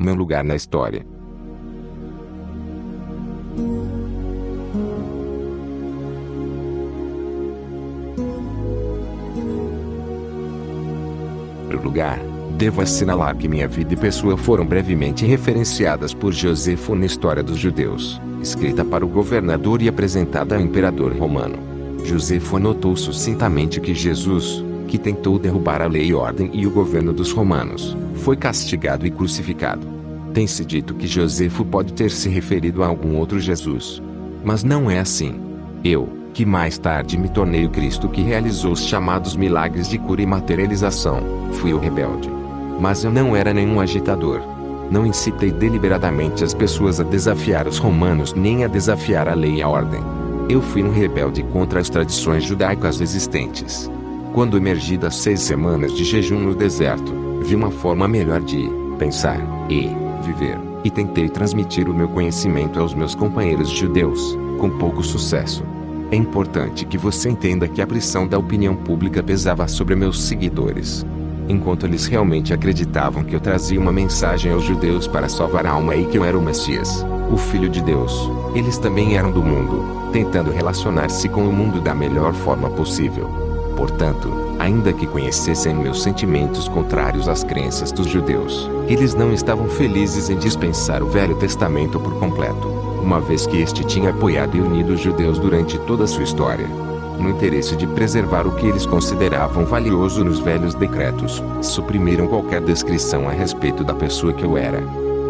Meu lugar na história. Lugar. Devo assinalar que minha vida e pessoa foram brevemente referenciadas por Josefo na História dos Judeus, escrita para o governador e apresentada ao imperador romano. Josefo anotou sucintamente que Jesus, que tentou derrubar a lei e ordem e o governo dos romanos, foi castigado e crucificado. Tem-se dito que Josefo pode ter se referido a algum outro Jesus. Mas não é assim. Eu, que mais tarde me tornei o Cristo que realizou os chamados milagres de cura e materialização, fui o rebelde. Mas eu não era nenhum agitador. Não incitei deliberadamente as pessoas a desafiar os romanos nem a desafiar a lei e a ordem. Eu fui um rebelde contra as tradições judaicas existentes. Quando emergi das 6 semanas de jejum no deserto, vi uma forma melhor de pensar e viver, e tentei transmitir o meu conhecimento aos meus companheiros judeus, com pouco sucesso. É importante que você entenda que a pressão da opinião pública pesava sobre meus seguidores. Enquanto eles realmente acreditavam que eu trazia uma mensagem aos judeus para salvar a alma e que eu era o Messias, o Filho de Deus, eles também eram do mundo, tentando relacionar-se com o mundo da melhor forma possível. Portanto, ainda que conhecessem meus sentimentos contrários às crenças dos judeus, eles não estavam felizes em dispensar o Velho Testamento por completo, uma vez que este tinha apoiado e unido os judeus durante toda a sua história. No interesse de preservar o que eles consideravam valioso nos velhos decretos, suprimiram qualquer descrição a respeito da pessoa que eu era.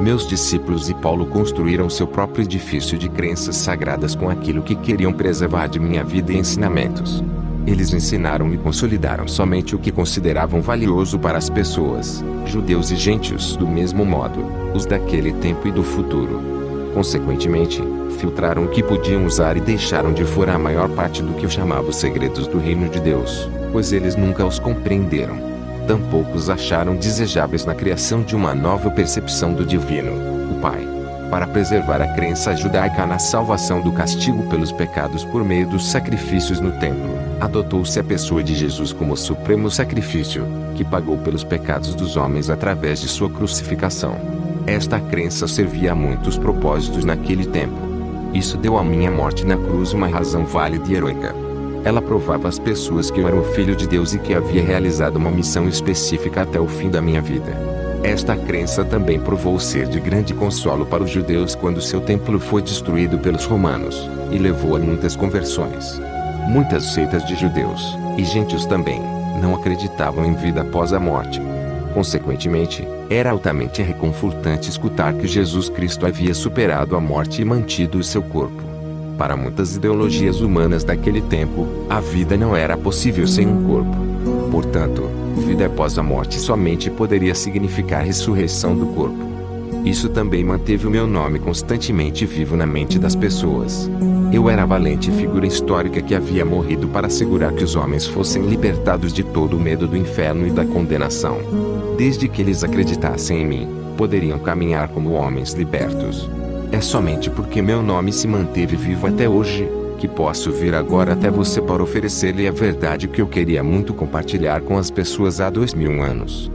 Meus discípulos e Paulo construíram seu próprio edifício de crenças sagradas com aquilo que queriam preservar de minha vida e ensinamentos. Eles ensinaram e consolidaram somente o que consideravam valioso para as pessoas, judeus e gentios do mesmo modo, os daquele tempo e do futuro. Consequentemente, filtraram o que podiam usar e deixaram de fora a maior parte do que eu chamava os segredos do reino de Deus, pois eles nunca os compreenderam. Tampouco os acharam desejáveis na criação de uma nova percepção do divino, o Pai. Para preservar a crença judaica na salvação do castigo pelos pecados por meio dos sacrifícios no templo, adotou-se a pessoa de Jesus como supremo sacrifício, que pagou pelos pecados dos homens através de sua crucificação. Esta crença servia a muitos propósitos naquele tempo. Isso deu à minha morte na cruz uma razão válida e heroica. Ela provava às pessoas que eu era o Filho de Deus e que havia realizado uma missão específica até o fim da minha vida. Esta crença também provou ser de grande consolo para os judeus quando seu templo foi destruído pelos romanos, e levou a muitas conversões. Muitas seitas de judeus, e gentios também, não acreditavam em vida após a morte. Consequentemente, era altamente reconfortante escutar que Jesus Cristo havia superado a morte e mantido o seu corpo. Para muitas ideologias humanas daquele tempo, a vida não era possível sem um corpo. Portanto, vida após a morte somente poderia significar ressurreição do corpo. Isso também manteve o meu nome constantemente vivo na mente das pessoas. Eu era a valente figura histórica que havia morrido para assegurar que os homens fossem libertados de todo o medo do inferno e da condenação. Desde que eles acreditassem em mim, poderiam caminhar como homens libertos. É somente porque meu nome se manteve vivo até hoje, que posso vir agora até você para oferecer-lhe a verdade que eu queria muito compartilhar com as pessoas há 2000 anos.